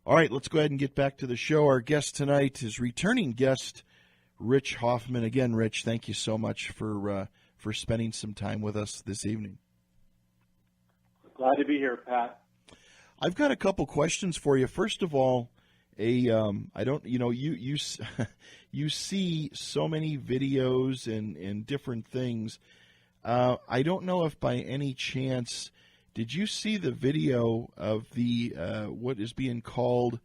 All right, let's go ahead and get back to the show. Our guest tonight is returning guest Rich Hoffman. Again, Rich, thank you so much for spending some time with us this evening. Glad to be here, Pat. I've got a couple questions for you. First of all, I don't, you you see so many videos and different things. I don't know if by any chance did you see the video of the what is being called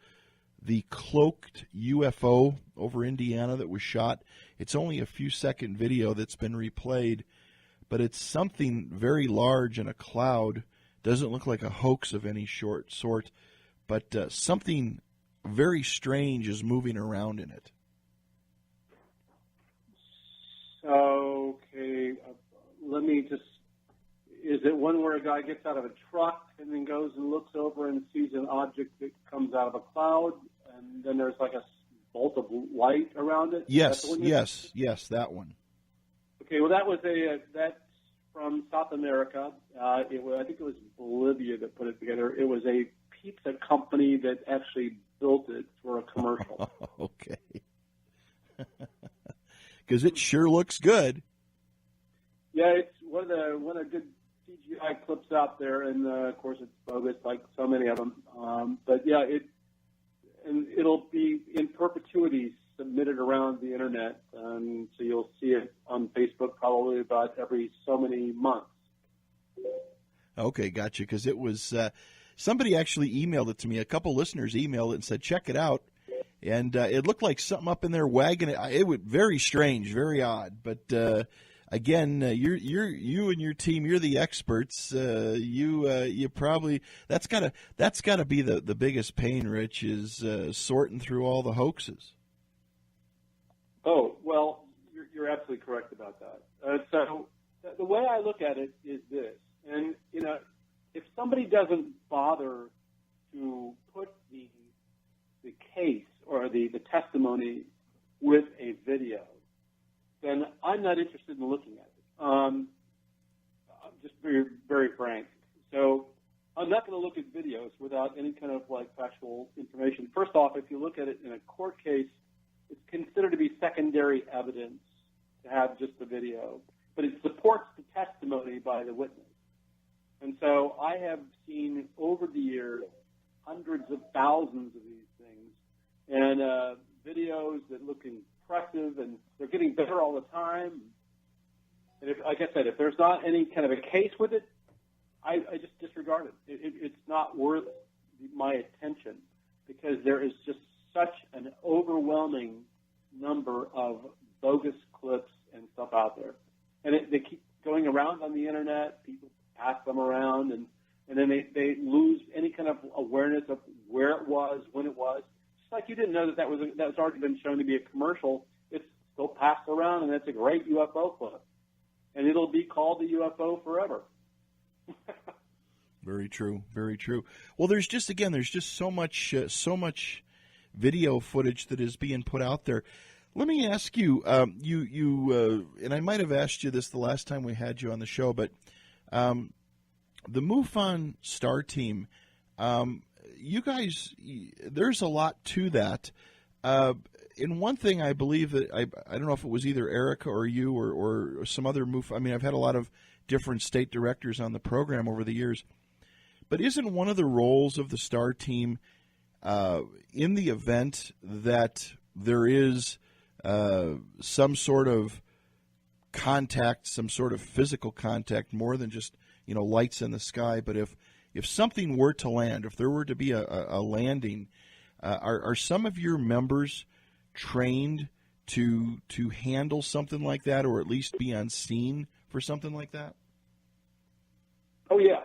the cloaked UFO over Indiana that was shot? It's only a few second video that's been replayed, but it's something very large in a cloud. Doesn't look like a hoax of any sort, but something very strange is moving around in it. Okay, let me just, is it one where a guy gets out of a truck and then goes and looks over and sees an object that comes out of a cloud, and then there's like a bolt of light around it? Yes, that one. Okay, well that's from South America. I think it was Bolivia that put it together. It was a pizza company that actually built it for a commercial. Okay. Because it sure looks good. Yeah, it's one of the good CGI clips out there, and of course it's bogus, like so many of them. But yeah, it'll be in perpetuity submitted around the internet, so you'll see it on Facebook probably about every so many months. Okay, gotcha. Because it was somebody actually emailed it to me. A couple listeners emailed it and said, "Check it out." And it looked like something up in their wagon. It was very strange, very odd. But again, you and your team, you're the experts. You probably that's gotta be the biggest pain, Rich, is sorting through all the hoaxes. Oh well, you're absolutely correct about that. So the way I look at it is this, and if somebody doesn't bother to put the case or the testimony with a video, then I'm not interested in looking at it. I'm just very, very frank. So I'm not going to look at videos without any kind of factual information. First off, if you look at it in a court case, it's considered to be secondary evidence to have just the video, but it supports the testimony by the witness. And so I have seen over the years hundreds of thousands of these things, and videos that look impressive, and they're getting better all the time. And like I said, if there's not any kind of a case with it, I just disregard it. It's not worth my attention, because there is just such an overwhelming number of bogus clips and stuff out there. And they keep going around on the internet. People pass them around, and then they lose any kind of awareness of where it was, when it was. Just like you didn't know that was already been shown to be a commercial. It's still passed around, and that's a great UFO clip. And it'll be called the UFO forever. Very true, very true. Well, there's just so much video footage that is being put out there. Let me ask you, and I might have asked you this the last time we had you on the show, but the MUFON Star Team, you guys, there's a lot to that. And one thing I believe that I don't know if it was either Erica or you or some other MUFON. I mean, I've had a lot of different state directors on the program over the years, but isn't one of the roles of the Star Team in the event that there is some sort of contact, some sort of physical contact, more than just lights in the sky, but if something were to land, if there were to be a landing, are some of your members trained to handle something like that, or at least be on scene for something like that? Oh yeah,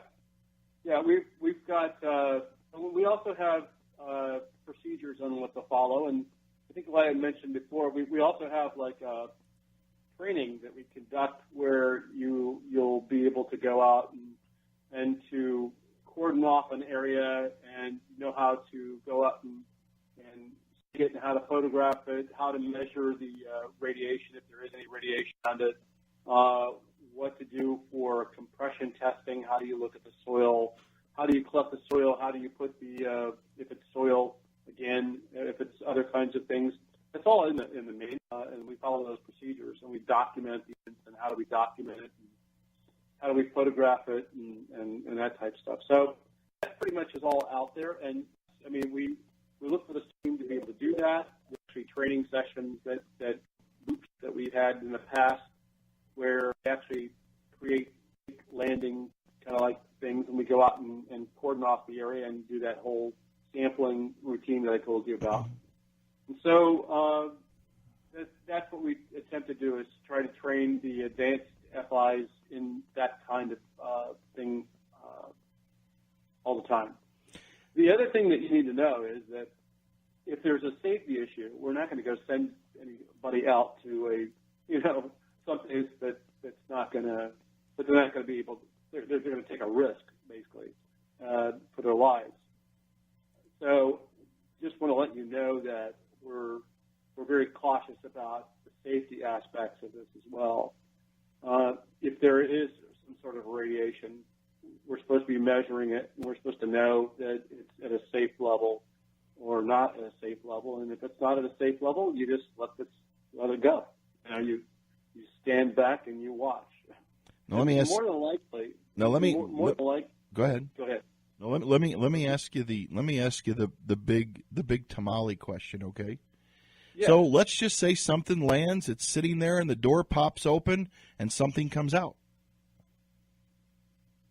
we've got. We also have procedures on what to follow, and I think, like I mentioned before, we also have training that we conduct where you'll be able to go out and to cordon off an area and know how to go up and see it and how to photograph it, how to measure the radiation if there is any radiation on it, what to do for compression testing, how do you look at the soil, how do you collect the soil, how do you put if it's soil, other kinds of things. It's all in the manual, and we follow those procedures, and we document the events, and how do we document it, and how do we photograph it, and that type of stuff. So that pretty much is all out there, and I mean, we look for the team to be able to do that. There's actually training sessions that we've had in the past where we actually create landing kind of like things, and we go out and cordon off the area and do that whole sampling routine that I told you about. And so that's what we attempt to do, is try to train the advanced FIs in that kind of thing all the time. The other thing that you need to know is that if there's a safety issue, we're not going to go send anybody out to something that's not going to, but they're not going to be able to, they're going to take a risk, basically, for their lives. So just want to let you know that we're very cautious about the safety aspects of this as well. If there is some sort of radiation, we're supposed to be measuring it, and we're supposed to know that it's at a safe level or not at a safe level. And if it's not at a safe level, you just let it go. You stand back and you watch. Now, let me ask. More than likely. Now let me. More than likely. Go ahead. Go ahead. Now, let me ask you the big tamale question, okay? Yeah. So let's just say something lands, it's sitting there, and the door pops open, and something comes out.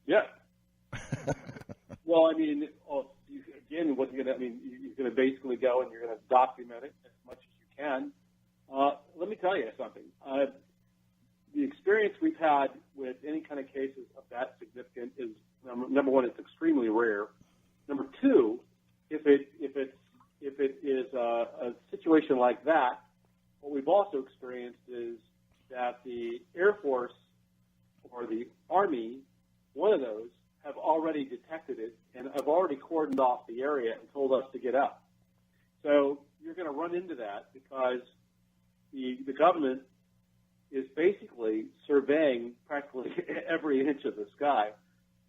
Yeah. Well, I mean, again, what you're going to basically go and you're going to document it as much as you can. Let me tell you something. The experience we've had with any kind of cases of that significant is, number one, it's extremely rare. Number two, if it is a situation like that, what we've also experienced is that the Air Force or the Army, one of those, have already detected it and have already cordoned off the area and told us to get out. So you're going to run into that because the government is basically surveying practically every inch of the sky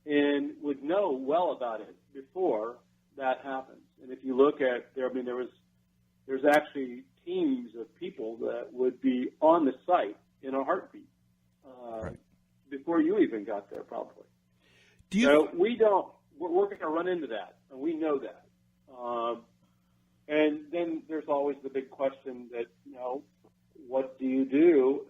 and would know well about it before that happens. And if you look at there's actually teams of people that would be on the site in a heartbeat right. before you even got there, probably. We're going to run into that, and we know that. And then there's always the big question that, what do you do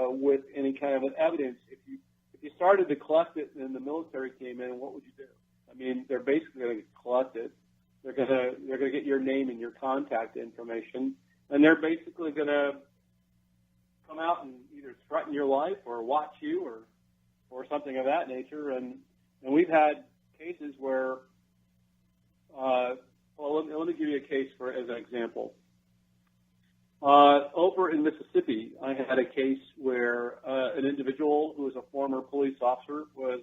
with any kind of an evidence? If you started to collect it and the military came in, what would you do? I mean, they're basically going to collect it. They're going to get your name and your contact information, and they're basically going to come out and either threaten your life or watch you or something of that nature. And we've had cases where, let me give you a case as an example. Over in Mississippi, I had a case where an individual who was a former police officer was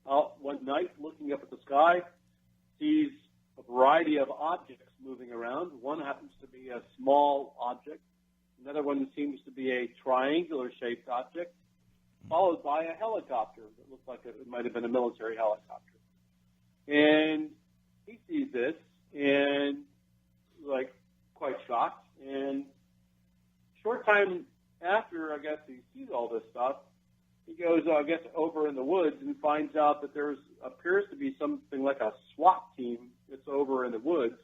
out one night looking up at the sky, sees a variety of objects moving around. One happens to be a small object. Another one seems to be a triangular-shaped object, followed by a helicopter that looked like it might have been a military helicopter. And he sees this and, quite shocked. And short time after, I guess, he sees all this stuff, he goes, over in the woods and finds out that there appears to be something like a SWAT team that's over in the woods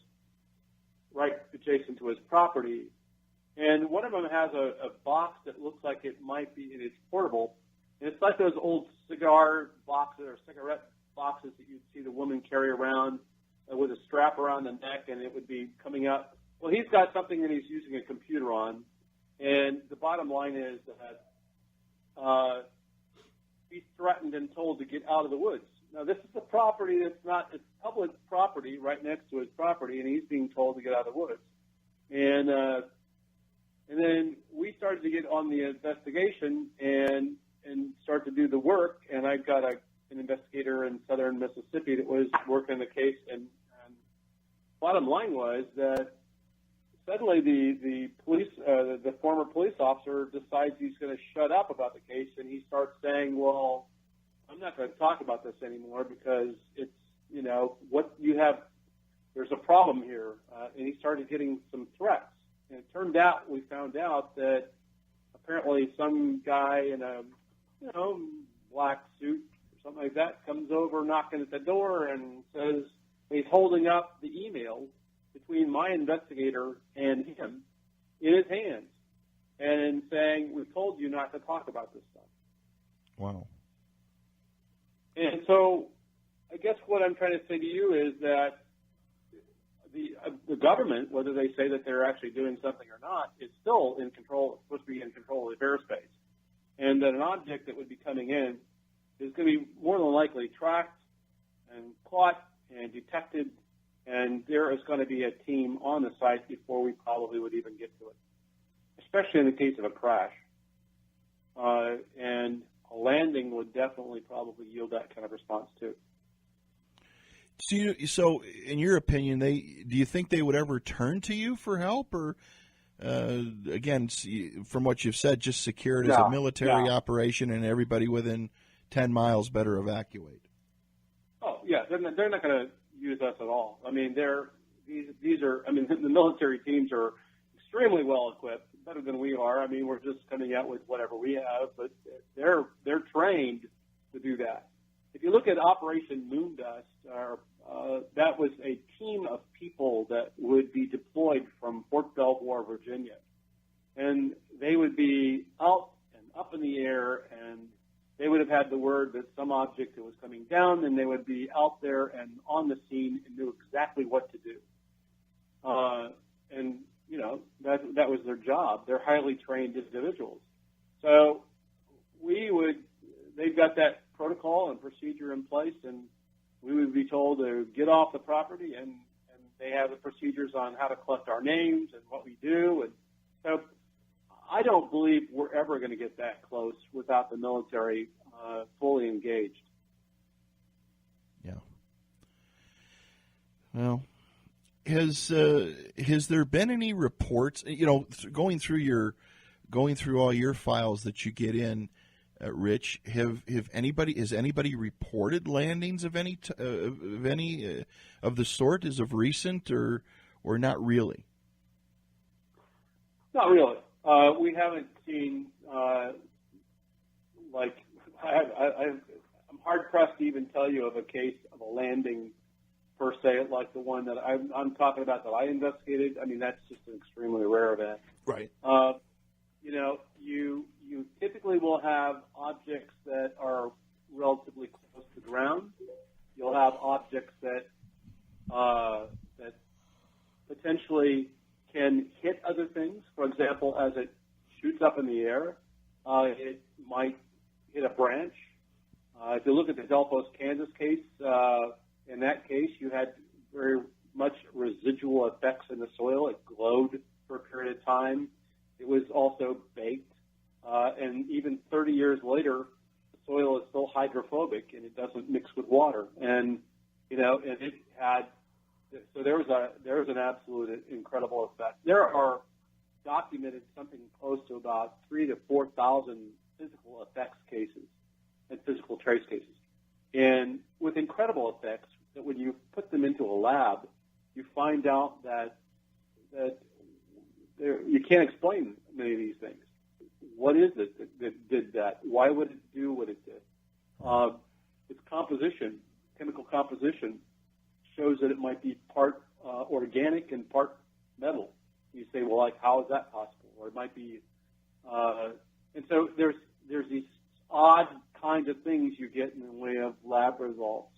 right adjacent to his property. And one of them has a box that looks like it might be, and it's portable. And it's like those old cigar boxes or cigarette boxes that you'd see the woman carry around with a strap around the neck, and it would be coming out. Well, he's got something that he's using a computer on, and the bottom line is that he's threatened and told to get out of the woods. Now, this is a property it's public property right next to his property, and he's being told to get out of the woods. And then we started to get on the investigation and start to do the work, and I've got an investigator in southern Mississippi that was working the case, and bottom line was that suddenly the former police officer decides he's going to shut up about the case, and he starts saying, well, I'm not going to talk about this anymore because it's, what you have there's a problem here. And he started getting some threats. And it turned out, we found out that apparently some guy in a, black suit or something like that comes over knocking at the door and says he's holding up the email between my investigator and him in his hands and saying, "We told you not to talk about this stuff." Wow. And so I guess what I'm trying to say to you is that the government, whether they say that they're actually doing something or not, is still in control, supposed to be in control of the airspace. And that an object that would be coming in is going to be more than likely tracked and caught and detected, and there is going to be a team on the site before we probably would even get to it, especially in the case of a crash. And a landing would definitely probably yield that kind of response too. So, in your opinion, do you think they would ever turn to you for help, or again, from what you've said, just secure it as a military operation, and everybody within 10 miles better evacuate? Oh yeah, they're not going to use us at all. I mean, these are. I mean, the military teams are extremely well equipped, better than we are. I mean, we're just coming out with whatever we have, but they're trained to do that. If you look at Operation Moondust, that was a team of people that would be deployed from Fort Belvoir, Virginia. And they would be out and up in the air, and they would have had the word that some object was coming down, and they would be out there and on the scene and knew exactly what to do. And, that was their job. They're highly trained individuals. So they've got that protocol and procedure in place, and we would be told to get off the property, and they have the procedures on how to collect our names and what we do. And so I don't believe we're ever going to get that close without the military fully engaged. Yeah. Well, has there been any reports, going through all your files that you get in, Rich, has anybody reported landings of any of the sort as of recent, or not really? Not really. We haven't seen I'm hard pressed to even tell you of a case of a landing per se, like the one that I'm talking about that I investigated. I mean, that's just an extremely rare event. Right. You typically will have objects that are relatively close to the ground. You'll have objects that potentially can hit other things. For example, as it shoots up in the air, it might hit a branch. If you look at the Delphos, Kansas case, in that case, you had very much residual effects in the soil. It glowed for a period of time. It was also baked. And even 30 years later, the soil is still hydrophobic and it doesn't mix with water. And, and it had, so there was an absolute incredible effect. There are documented something close to about 3,000 to 4,000 physical effects cases and physical trace cases. And with incredible effects, that when you put them into a lab, you find out that you can't explain many of these things. What is it that did that? Why would it do what it did? Its composition, chemical composition, shows that it might be part organic and part metal. You say, well, like, how is that possible? Or it might be, and so there's these odd kinds of things you get in the way of lab results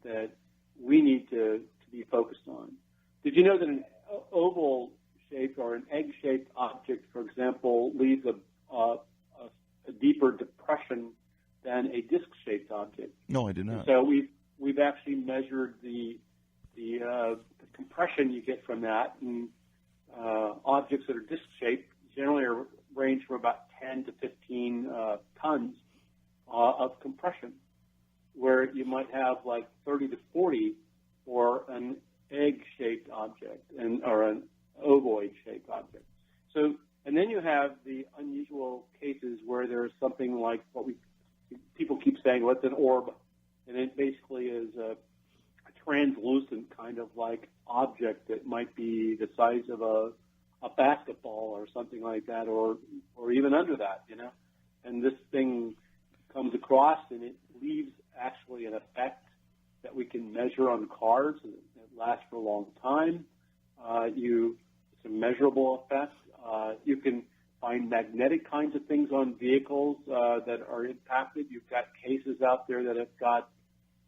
that we need to be focused on. Did you know that an oval-shaped or an egg-shaped object, for example, leaves a deeper depression than a disc-shaped object? No, I did not. And so we've actually measured the compression you get from that, and objects that are disc-shaped generally range from about 10 to 15 tons of compression, where you might have like 30 to 40 for an egg-shaped object or an ovoid-shaped object. So, and then you have the unusual cases where there's something like what people keep saying, well, it's an orb, and it basically is a translucent kind of like object that might be the size of a basketball or something like that, or even under that, And this thing comes across and it leaves actually an effect that we can measure on cars, and it lasts for a long time. It's a measurable effect. You can find magnetic kinds of things on vehicles that are impacted. You've got cases out there that have got,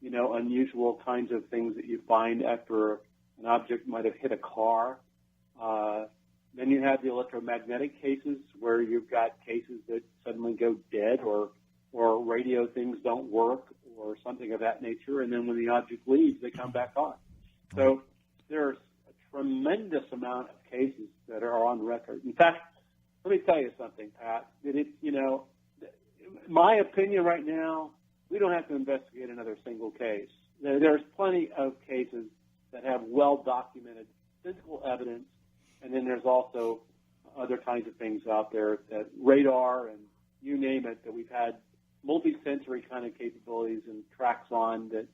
unusual kinds of things that you find after an object might have hit a car. Then you have the electromagnetic cases where you've got cases that suddenly go dead, or radio things don't work, or something of that nature. And then when the object leaves, they come back on. So there's a tremendous amount of cases that are on record. In fact, let me tell you something, Pat. My opinion right now, we don't have to investigate another single case. There's plenty of cases that have well-documented physical evidence, and then there's also other kinds of things out there, that radar and you name it, that we've had multi-sensory kind of capabilities and tracks on that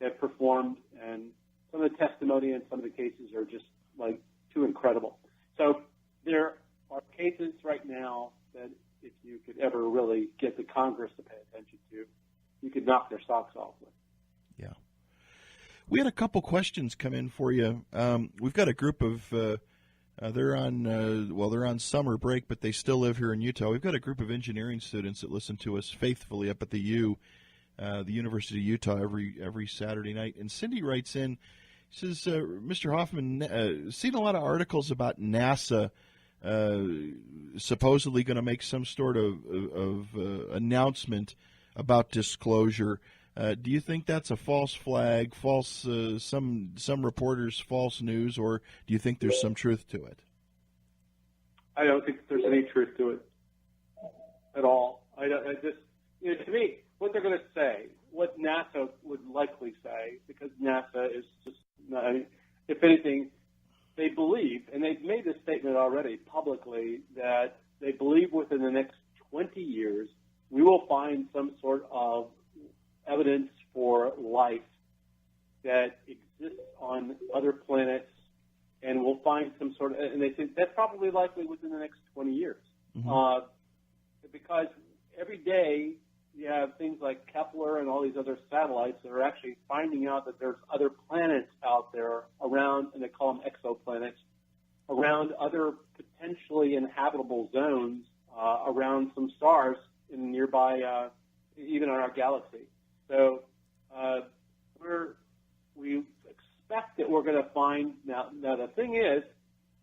have performed, and some of the testimony in some of the cases are just like too incredible. So there are cases right now that if you could ever really get the Congress to pay attention to, you could knock their socks off with. Yeah. We had a couple questions come in for you. We've got a group of they're on summer break, but they still live here in Utah. We've got a group of engineering students that listen to us faithfully up at the University of Utah every Saturday night. And Cindy writes in, says, Mr. Hoffman, seen a lot of articles about NASA supposedly going to make some sort of announcement about disclosure. Do you think that's a false flag, some reporters' false news, or do you think there's some truth to it? I don't think there's any truth to it at all. To me, what they're going to say, what NASA would likely say, because NASA is just, if anything, they believe, and they've made this statement already publicly, that they believe within the next 20 years we will find some sort of evidence for life that exists on other planets, and we'll find some sort of, and they think that's probably likely within the next 20 years. Mm-hmm. Because every day you have things like Kepler and all these other satellites that are actually finding out that there's other planets out there around, and they call them exoplanets, around other potentially inhabitable zones around some stars in nearby, even in our galaxy. So we expect that we're going to find, now the thing is,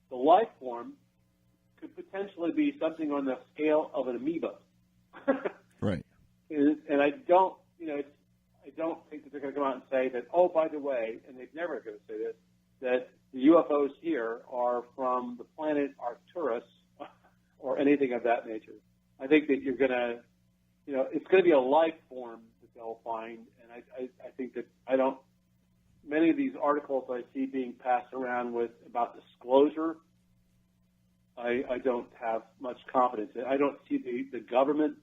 the life form could potentially be something on the scale of an amoeba. Right. And I don't think that they're going to come out and say that, oh, by the way, and they're never going to say this, that the UFOs here are from the planet Arcturus or anything of that nature. I think that you're going to, it's going to be a life form that they'll find, and I think that many of these articles I see being passed around about disclosure, I don't have much confidence in. I don't see the government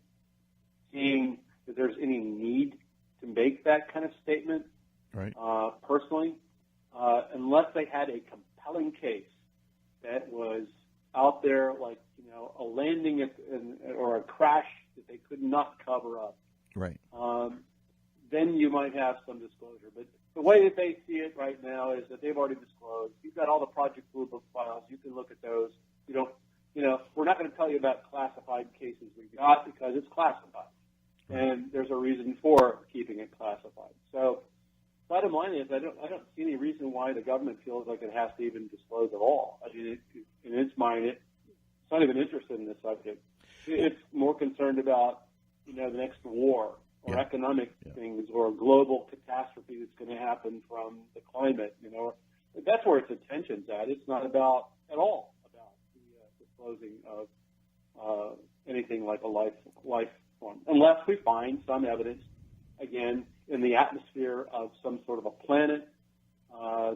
seeing that there's any need to make that kind of statement, right? Personally, unless they had a compelling case that was out there, like a landing or a crash that they could not cover up, right? Then you might have some disclosure. But the way that they see it right now is that they've already disclosed. You've got all the Project Blue Book files. You can look at those. We're not going to tell you about classified cases we got because it's classified. And there's a reason for keeping it classified. So, bottom line is, I don't see any reason why the government feels like it has to even disclose at all. I mean, in its mind, it's not even interested in this subject. It's more concerned about, the next war or economic things or a global catastrophe that's going to happen from the climate. That's where its attention's at. It's not at all about the disclosing of anything like a life form, unless we find some evidence, again, in the atmosphere of some sort of a planet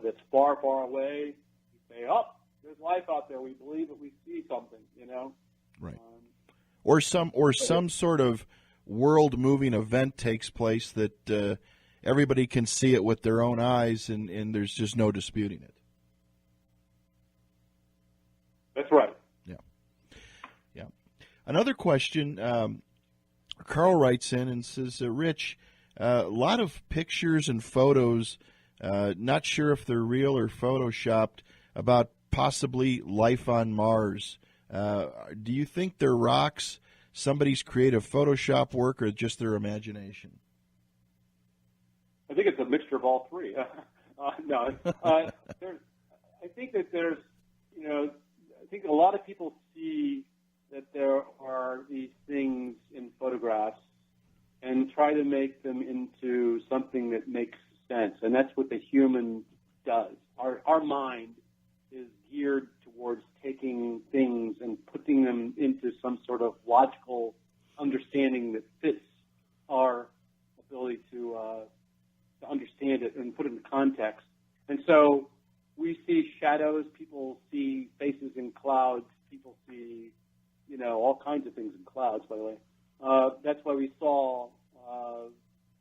that's far, far away. We say, oh, there's life out there. We believe that we see something, Right. Or some sort of world-moving event takes place that everybody can see it with their own eyes, and there's just no disputing it. That's right. Yeah. Yeah. Another question, Carl writes in and says, Rich, a lot of pictures and photos, not sure if they're real or photoshopped, about possibly life on Mars. Do you think they're rocks, somebody's creative Photoshop work, or just their imagination? I think it's a mixture of all three. No, I think that there's, I think a lot of people see that there are these things in photographs and try to make them into something that makes sense, and that's what the human does. Our mind is geared towards taking things and putting them into some sort of logical understanding that fits our ability to understand it and put it in context. And so we see shadows, people see faces in clouds, people see, all kinds of things in clouds, by the way. That's why we saw,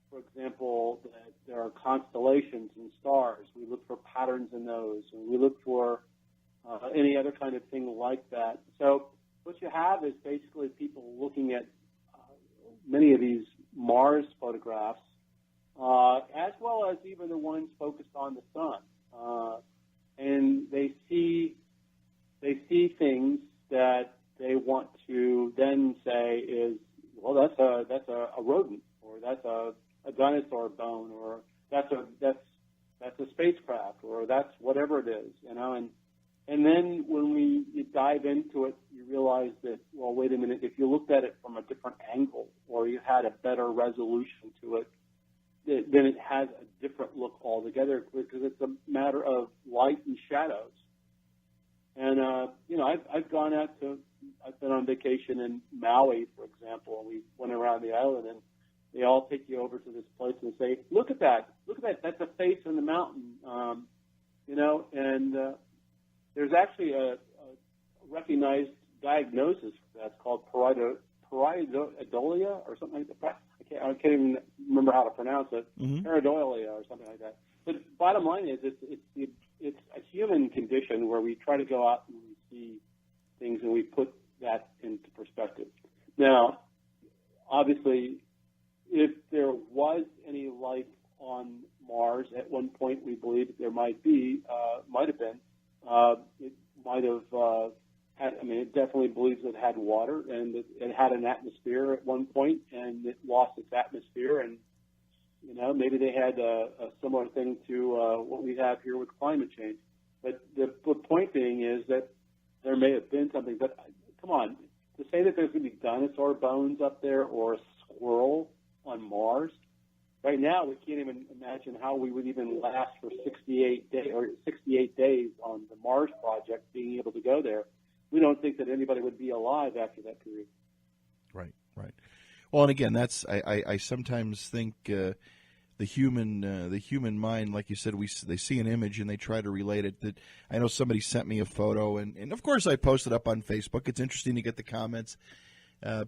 for example, that there are constellations and stars. We look for patterns in those, and we look for any other kind of thing like that. So what you have is basically people looking at many of these Mars photographs, as well as even the ones focused on the sun, and they see things that they want to then say is, well, that's a rodent, or that's a dinosaur bone, or that's a spacecraft, or that's whatever it is, and then when you dive into it, you realize that, well, wait a minute, if you looked at it from a different angle, or you had a better resolution to it, then it has a different look altogether, because it's a matter of light and shadows. And I've gone out to, I've been on vacation in Maui, for example, and we went around the island, and they all take you over to this place and say, look at that, that's a face in the mountain, and there's actually a recognized diagnosis for that. It's called pareidolia or something like that. I can't even remember how to pronounce it. Mm-hmm. Pareidolia or something like that. But bottom line is, it's a human condition where we try to go out and we see things and we put that into perspective. Now, obviously, if there was any life on Mars at one point, we believe that there might have been. It might have it definitely believes it had water, and it had an atmosphere at one point, and it lost its atmosphere, and maybe they had a similar thing to what we have here with climate change. But the point being is that there may have been something. But come on, to say that there's going to be dinosaur bones up there or a squirrel on Mars, right now we can't even imagine how we would even last for 68 days on the Mars project, being able to go there. We don't think that anybody would be alive after that period. Right. Well, and again, that's I sometimes think the human mind, like you said, they see an image and they try to relate it. That I know somebody sent me a photo, and of course I posted up on Facebook. It's interesting to get the comments.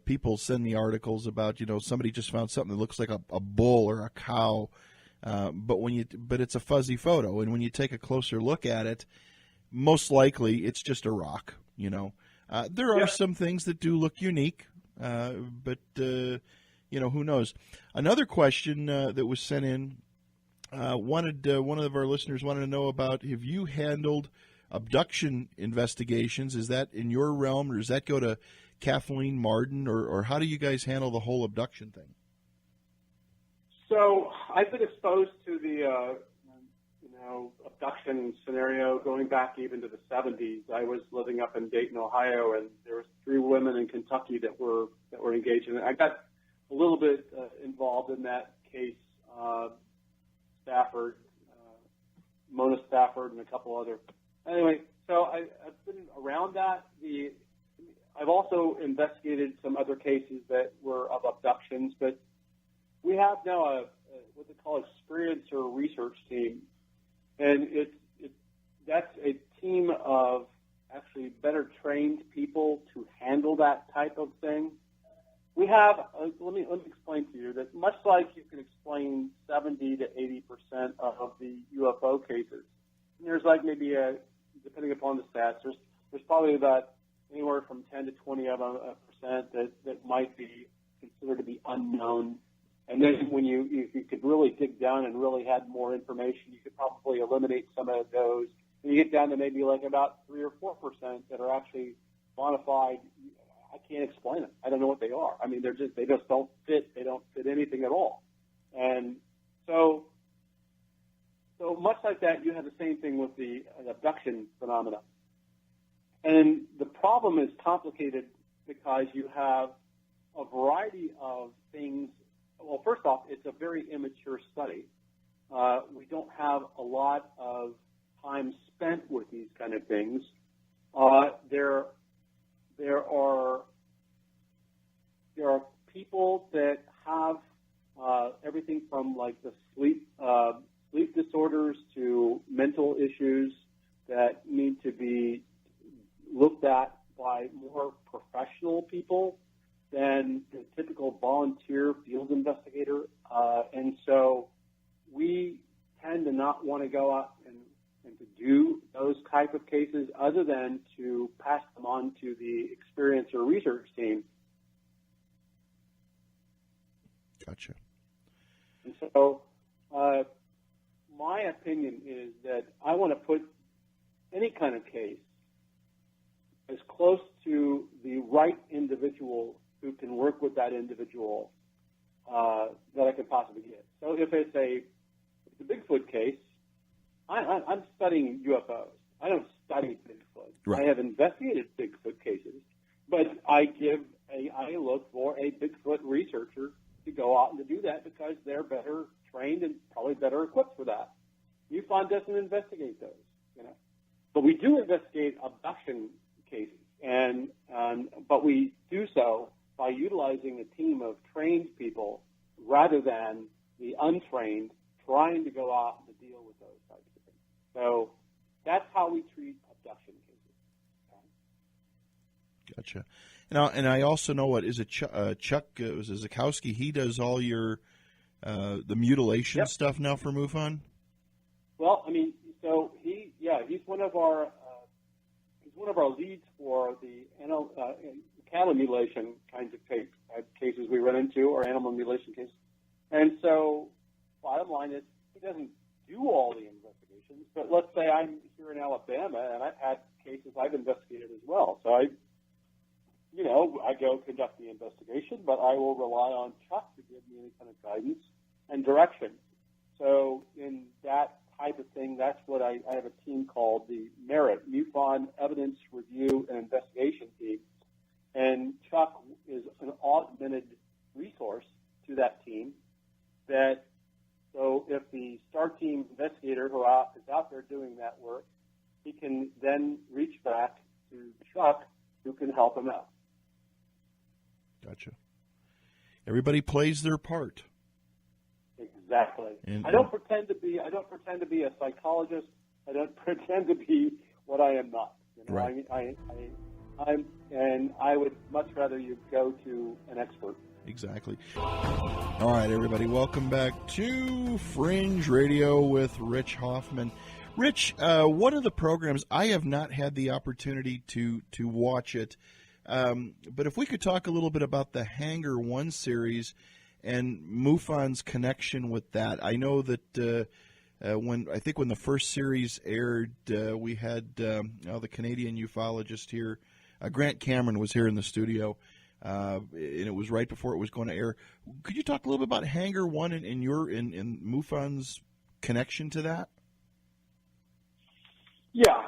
People send me articles about somebody just found something that looks like a bull or a cow, but it's a fuzzy photo, and when you take a closer look at it, most likely it's just a rock. There are some things that do look unique, but who knows? Another question that was sent in one of our listeners wanted to know about: have you handled abduction investigations? Is that in your realm, or does that go to Kathleen Marden, or how do you guys handle the whole abduction thing? So I've been exposed to the abduction scenario going back even to the 70s. I was living up in Dayton, Ohio, and there were 3 women in Kentucky that were engaged in it. I got a little bit involved in that case. Stafford, Mona Stafford, and a couple other. Anyway, so I've been around that. I've also investigated some other cases that were of abductions, but we have now what they call experiencer research team, and that's a team of actually better trained people to handle that type of thing. we have, let me explain to you that much like you can explain 70 to 80% of the UFO cases, there's like maybe depending upon the stats, there's probably about anywhere from 10 to 20 of a percent that might be considered to be unknown. And then when you could really dig down and really had more information, you could probably eliminate some of those. And you get down to maybe like about 3 or 4% that are actually bona fide. I can't explain them. I don't know what they are. I mean, they just don't fit. They don't fit anything at all. And so much like that, you have the same thing with the abduction phenomena. And the problem is complicated because you have a variety of things. Well, first off, it's a very immature study. We don't have a lot of time spent with these kind of things. There are people that have everything from like the sleep disorders to mental issues that need to be looked at by more professional people than the typical volunteer field investigator. And so we tend to not want to go out and to do those type of cases other than to pass them on to the experience or research team. Gotcha. And so my opinion is that I want to put any kind of case as close to the right individual who can work with that individual that I could possibly get. So if it's a Bigfoot case, I'm studying UFOs. I don't study Bigfoot. Right. I have investigated Bigfoot cases, but I look for a Bigfoot researcher to go out and to do that because they're better trained and probably better equipped for that. MUFON doesn't investigate those, but we do investigate abduction cases, but we do so by utilizing a team of trained people rather than the untrained trying to go out and to deal with those types of things. So that's how we treat abduction cases. Gotcha. And I also know what is it Chuck Zukowski. He does all your the mutilation stuff now for MUFON. Well, I mean, so he's one of our leads for the cattle mutilation kinds of cases we run into, or animal mutilation cases. And so, bottom line is, he doesn't do all the investigations. But let's say I'm here in Alabama, and I've had cases I've investigated as well. So I go conduct the investigation, but I will rely on Chuck to give me any kind of guidance and direction. So in that type of thing, that's what I have a team called the MERIT, MUFON Evidence Review and Investigation Team. And Chuck is an augmented resource to that team so if the STAR team investigator who is out there doing that work, he can then reach back to Chuck who can help him out. Gotcha. Everybody plays their part. Exactly. I don't pretend to be a psychologist. I don't pretend to be what I am not. Right. I would much rather you go to an expert. Exactly. All right, everybody, welcome back to Fringe Radio with Rich Hoffman. Rich, one of the programs, I have not had the opportunity to watch it, but if we could talk a little bit about the Hangar 1 series and MUFON's connection with that. I know that when the first series aired, we had the Canadian ufologist here, Grant Cameron was here in the studio, and it was right before it was going to air. Could you talk a little bit about Hangar 1 and in MUFON's connection to that? Yeah.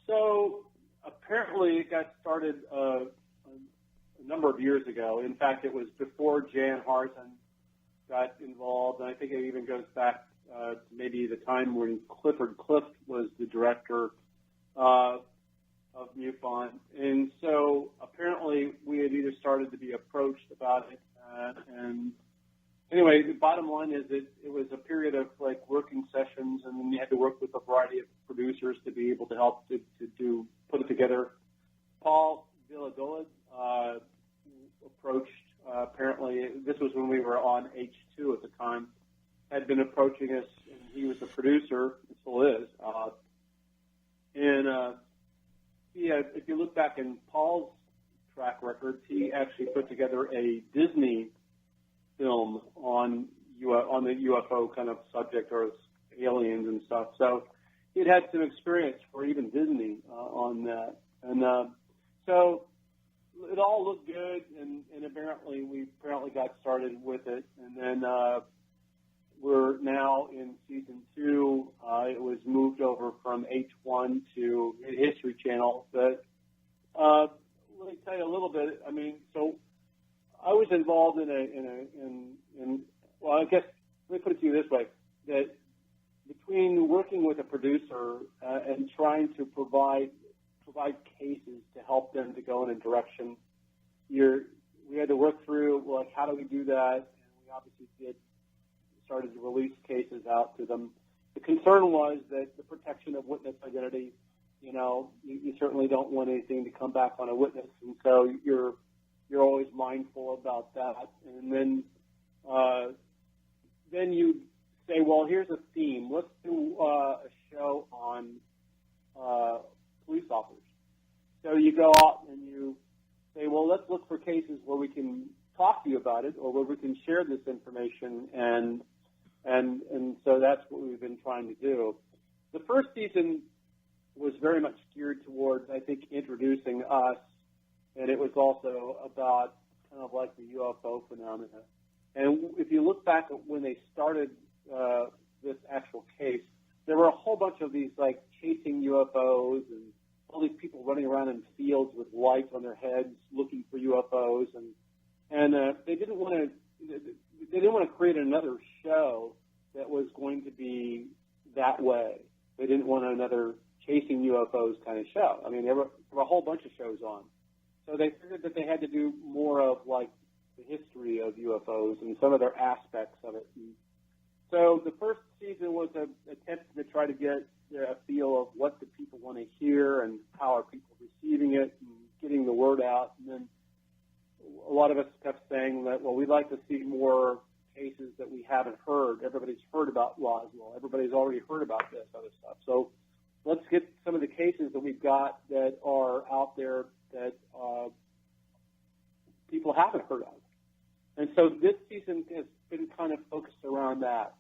So apparently it got started a number of years ago. In fact, it was before Jan Harson got involved, and I think it even goes back to maybe the time when Clifford Clift was the director of MUFON. And so apparently we had either started to be approached about it, and anyway, the bottom line is that it was a period of like working sessions, and then you had to work with a variety of producers to be able to help to put it together. Paul Villadolid approached. Apparently, this was when we were on H2 at the time. Had been approaching us, and he was the producer, and still is. If you look back in Paul's track records, he actually put together a Disney film on the UFO kind of subject, or aliens and stuff. So he'd had some experience for even Disney on that, and so it all looked good, and we apparently got started with it, and then we're now in season 2. It was moved over from H1 to History Channel. But let me tell you a little bit. I mean, so I was involved well, I guess let me put it to you this way: that between working with a producer and trying to provide cases to help them to go in a direction, we had to work through, like, how do we do that? And we obviously started to release cases out to them. The concern was that the protection of witness identity, you certainly don't want anything to come back on a witness, and so you're always mindful about that. And then you say, well, here's a theme. Let's do a show on police officers. So you go out and you say, well, let's look for cases where we can talk to you about it, or where we can share this information, and so that's what we've been trying to do. The first season was very much geared towards, I think, introducing us, and it was also about kind of like the UFO phenomena. And if you look back at when they started this actual case, there were a whole bunch of these, like, chasing UFOs and all these people running around in fields with lights on their heads looking for UFOs, and they didn't want to create another show that was going to be that way. They didn't want another chasing UFOs kind of show. I mean, there were a whole bunch of shows on, so they figured that they had to do more of, like, the history of UFOs and some of their aspects of it. And so the first season was an attempt to try to get a feel of what do people want to hear and how are people receiving it and getting the word out. And then a lot of us kept saying that, well, we'd like to see more cases that we haven't heard. Everybody's heard about Roswell. Everybody's already heard about this other stuff. So let's get some of the cases that we've got that are out there that people haven't heard of. And so this season has been kind of focused around that.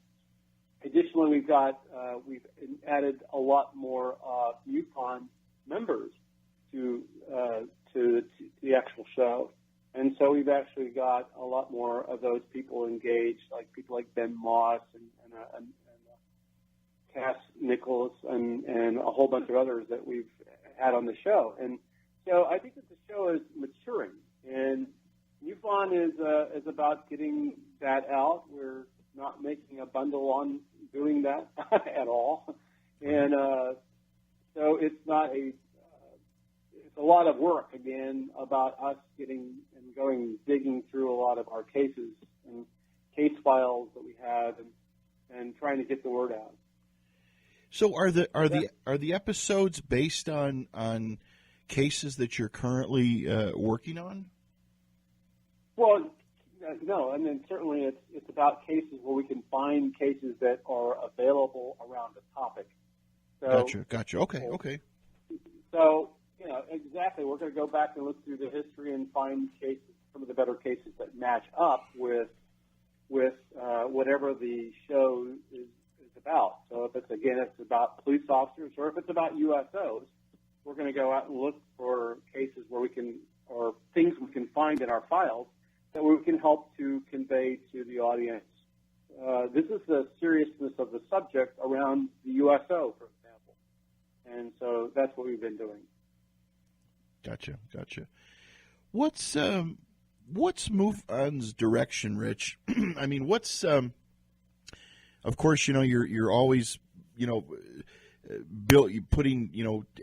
Additionally, we've added a lot more MUFON members to the actual show, and so we've actually got a lot more of those people engaged, like people like Ben Moss and Cass Nichols and a whole bunch of others that we've had on the show. And so I think that the show is maturing, and MUFON is about getting that out. We're not making a bundle on doing that at all, and so it's a lot of work, again, about us getting and going digging through a lot of our cases and case files that we have, and trying to get the word out. So are the episodes based on cases that you're currently working on? Well, no, I mean, certainly it's about cases where we can find cases that are available around the topic. So, Gotcha. Okay. So, exactly, we're going to go back and look through the history and find cases, some of the better cases that match up with whatever the show is about. So if it's about police officers, or if it's about USOs, we're going to go out and look for cases where we can, or things we can find in our files that we can help to convey to the audience. This is the seriousness of the subject around the USO, for example. And so that's what we've been doing. Gotcha. What's MUFON's direction, Rich? I mean, what's of course, you're always,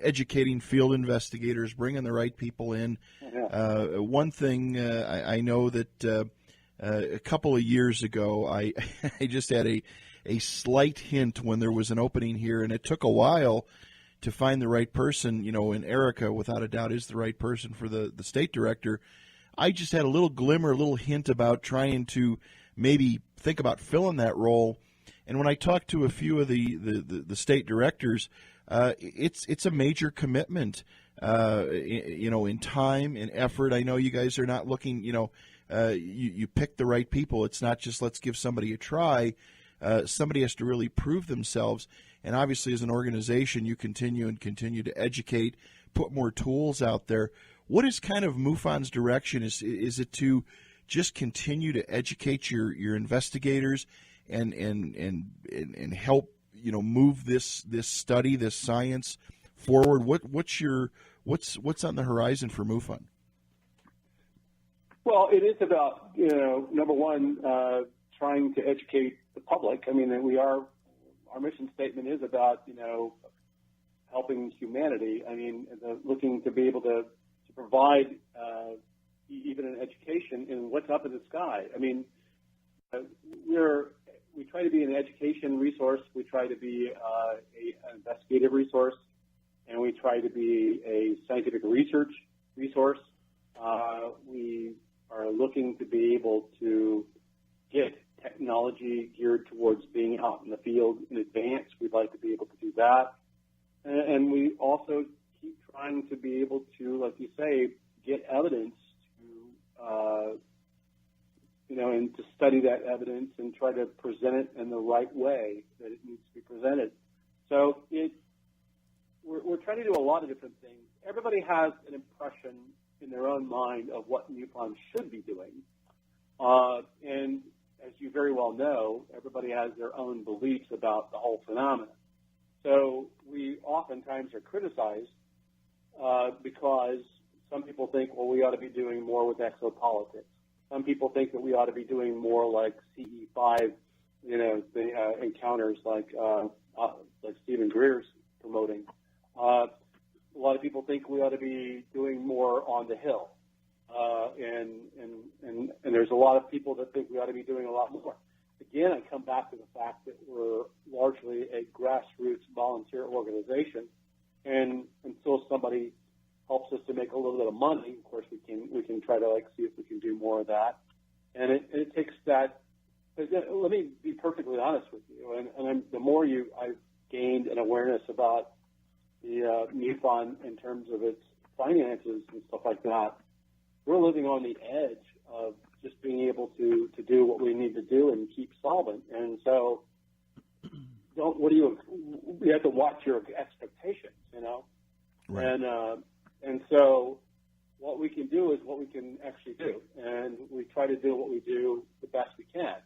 educating field investigators, bringing the right people in. Yeah. One thing I know that a couple of years ago, I just had a slight hint when there was an opening here, and it took a while to find the right person. And Erica, without a doubt, is the right person for the state director. I just had a little glimmer, a little hint about trying to maybe think about filling that role. And when I talked to a few of the state directors, it's a major commitment, in time and effort. I know you guys are not looking, you pick the right people. It's not just let's give somebody a try. Somebody has to really prove themselves. And obviously, as an organization, you continue to educate, put more tools out there. What is kind of MUFON's direction? Is it to just continue to educate your investigators and help move this study, this science forward? What's on the horizon for MUFON? Well, it is about number one, trying to educate the public. I mean, our mission statement is about helping humanity. I mean, looking to be able to provide even an education in what's up in the sky. I mean, we try to be an education resource. We try to be an investigative resource, and we try to be a scientific research resource. We are looking to be able to get technology geared towards being out in the field in advance. We'd like to be able to do that. And we also keep trying to be able to, like you say, get evidence to, and to study that evidence and try to present it in the right way that it needs to be presented. So we're trying to do a lot of different things. Everybody has an impression in their own mind of what MUFON should be doing. And as you very well know, everybody has their own beliefs about the whole phenomenon. So we oftentimes are criticized because some people think, well, we ought to be doing more with exopolitics. Some people think that we ought to be doing more like CE5, the encounters like Stephen Greer's promoting. A lot of people think we ought to be doing more on the Hill. And there's a lot of people that think we ought to be doing a lot more. Again, I come back to the fact that we're largely a grassroots volunteer organization, and until somebody helps us to make a little bit of money, of course we can try to see if we can do more of that. And it takes that. Let me be perfectly honest with you. And the more I've gained an awareness about the MUFON in terms of its finances and stuff like that, we're living on the edge of just being able to do what we need to do and keep solvent. And so, you have to watch your expectations, Right. And so what we can do is what we can actually do, and we try to do what we do the best we can.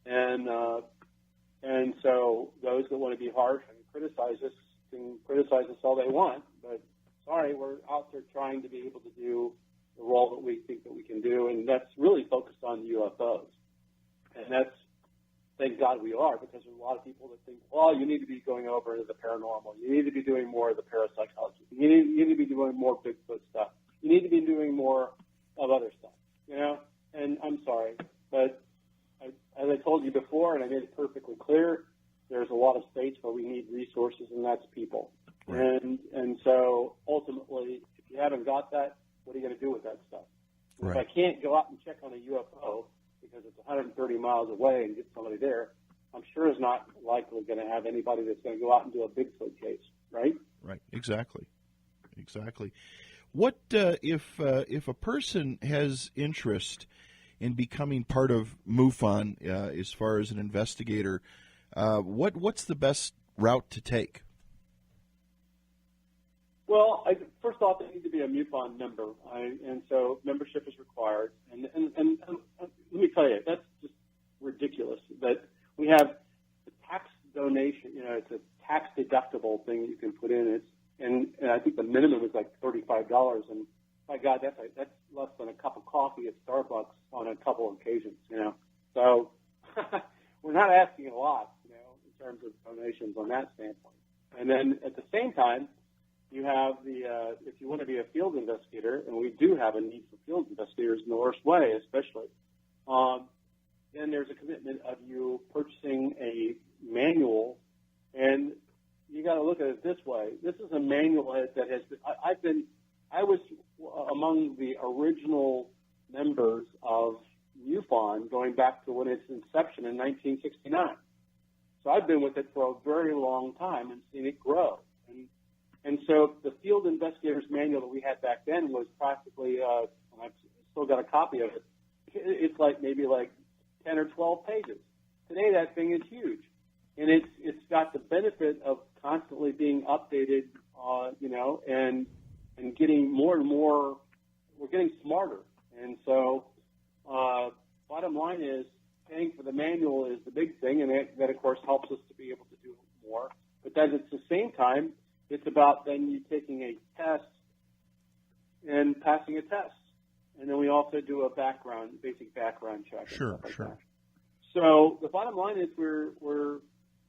And so those that want to be harsh and criticize us can criticize us all they want, but sorry, we're out there trying to be able to do the role that we think that we can do, and that's really focused on UFOs. And that's, thank God we are, because there's a lot of people that think, well, you need to be going over into the paranormal. You need to be doing more of the parapsychology. You need to be doing more Bigfoot stuff. You need to be doing more of other stuff, And I'm sorry, but as I told you before, and I made it perfectly clear, there's a lot of states where we need resources, and that's people. Right. And so ultimately, if you haven't got that, what are you going to do with that stuff? Right. If I can't go out and check on a UFO because it's 130 miles away and get somebody there, I'm sure it's not likely going to have anybody that's going to go out and do a Bigfoot case, right? Right. Exactly. What if a person has interest in becoming part of MUFON as far as an investigator? What's the best route to take? Well, first off, they need to be a MUFON member, and so membership is required. And let me tell you, that's just ridiculous that we have the tax donation. It's a tax deductible thing that you can put in. And I think the minimum is like $35, and my God, that's less than a cup of coffee at Starbucks on a couple of occasions. So we're not asking a lot, in terms of donations on that standpoint. And then at the same time, you have if you want to be a field investigator, and we do have a need for field investigators in the worst way, especially, then there's a commitment of you purchasing a manual, and you got to look at it this way. This is a manual that has been, I was among the original members of MUFON going back to when its inception in 1969. So I've been with it for a very long time and seen it grow. And so the Field Investigators Manual that we had back then was practically, and I've still got a copy of it, it's like maybe like 10 or 12 pages. Today that thing is huge. And it's got the benefit of constantly being updated, and getting more and more, we're getting smarter. And so bottom line is paying for the manual is the big thing, and that, of course, helps us to be able to do more. But then at the same time, it's about then you taking a test and passing a test. And then we also do a basic background check. Sure. That. So the bottom line is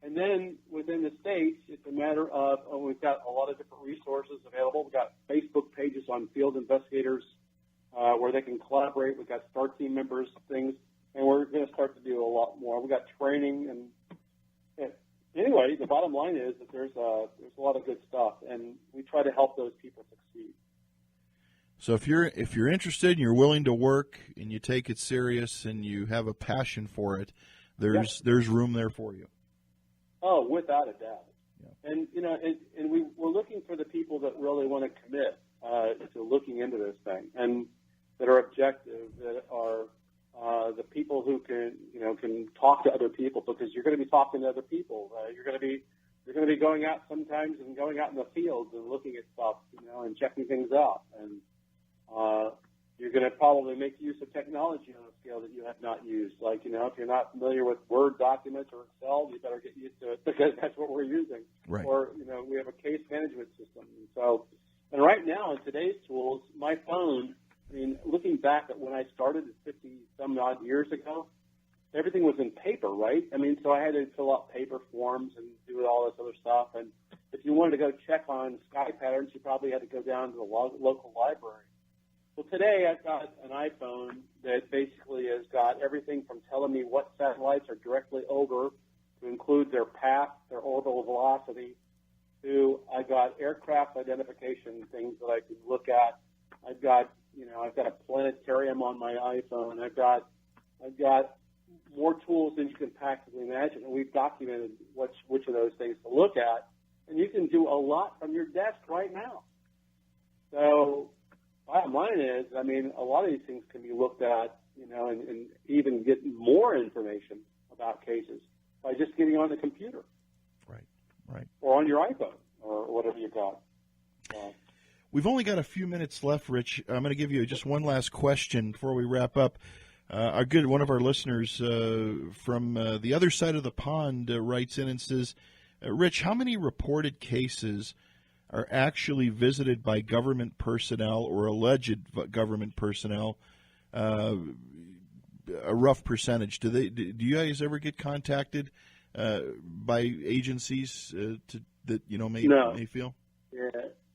and then within the states, it's a matter of, we've got a lot of different resources available. We've got Facebook pages on field investigators where they can collaborate. We've got STAR team members, things, and we're going to start to do a lot more. We've got training, and anyway, the bottom line is that there's a lot of good stuff, and we try to help those people succeed. So if you're interested and you're willing to work and you take it serious and you have a passion for it, there's room there for you. Oh, without a doubt. Yeah. And we're looking for the people that really want to commit to looking into this thing, and that are objective, that are the people who can talk to other people, because you're going to be talking to other people. You're going to be going out sometimes and going out in the fields and looking at stuff, and checking things out. And you're going to probably make use of technology on a scale that you have not used. Like, if you're not familiar with Word documents or Excel, you better get used to it, because that's what we're using. Right. Or, we have a case management system. And right now in today's tools, my phone, looking back at when I started 50-some-odd years ago, everything was in paper, right? So I had to fill out paper forms and do all this other stuff. And if you wanted to go check on sky patterns, you probably had to go down to the local library. Well, today I've got an iPhone that basically has got everything from telling me what satellites are directly over, to include their path, their orbital velocity, to I've got aircraft identification things that I can look at. I've got a planetarium on my iPhone. I've got more tools than you can practically imagine, and we've documented which of those things to look at, and you can do a lot from your desk right now. So bottom line is, a lot of these things can be looked at, and even get more information about cases by just getting on the computer. Right. Or on your iPhone, or whatever you got. We've only got a few minutes left, Rich. I'm going to give you just one last question before we wrap up. One of our listeners from the other side of the pond writes in and says, Rich, how many reported cases are actually visited by government personnel or alleged government personnel? A rough percentage. Do you guys ever get contacted by agencies that may feel? Yeah,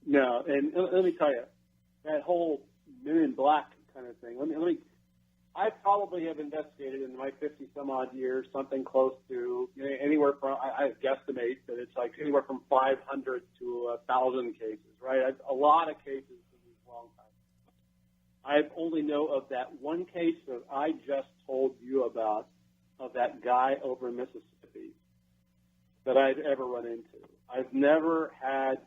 no. And let me tell you, that whole Men in Black kind of thing. I probably have investigated in my 50-some-odd years something close to anywhere from, I guesstimate that it's like anywhere from 500 to 1,000 cases, right? A lot of cases in this long time. I only know of that one case that I just told you about, of that guy over in Mississippi, that I've ever run into. I've never had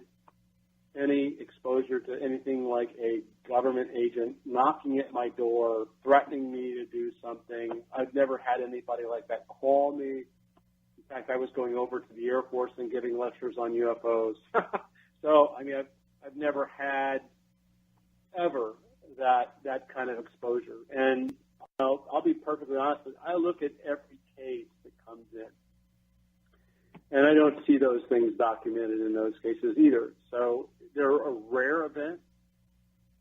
any exposure to anything like a government agent knocking at my door, threatening me to do something. I've never had anybody like that call me. In fact, I was going over to the Air Force and giving lectures on UFOs. So, I've never had ever that kind of exposure. And I'll be perfectly honest, I look at every case that comes in, and I don't see those things documented in those cases either. So they're a rare event,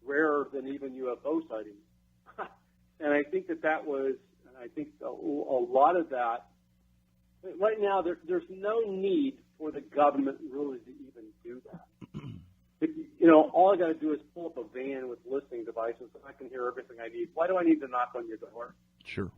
rarer than even UFO sightings. And I think that was, and I think a lot of that, right now there's no need for the government really to even do that. All I got to do is pull up a van with listening devices and I can hear everything I need. Why do I need to knock on your door? Sure.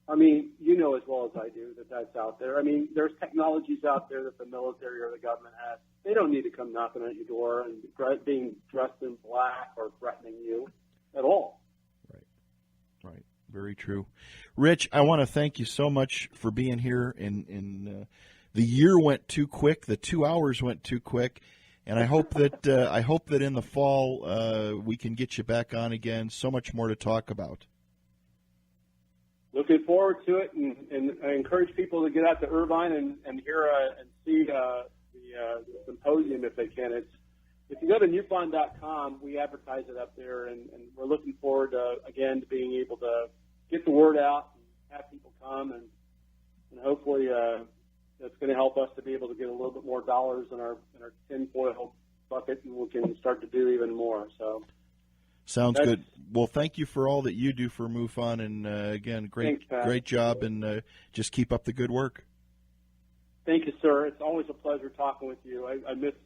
As well as I do that's out there. There's technologies out there that the military or the government has. They don't need to come knocking at your door and being dressed in black or threatening you at all. Right. very true. Rich, I want to thank you so much for being here. The year went too quick. The 2 hours went too quick. And I hope that in the fall we can get you back on again. So much more to talk about. Looking forward to it, and I encourage people to get out to Irvine and hear and see the symposium if they can. If you go to newfund.com, we advertise it up there, and we're looking forward again to being able to get the word out and have people come, and hopefully that's going to help us to be able to get a little bit more dollars in our tinfoil bucket, and we can start to do even more. So sounds good. Well, thank you for all that you do for MUFON, and again, great job, and just keep up the good work. Thank you, sir. It's always a pleasure talking with you. I missed.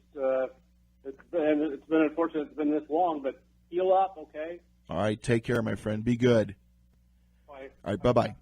It's been unfortunate it's been this long, but heal up, okay? All right, take care, my friend. Be good. Bye. All right, bye-bye.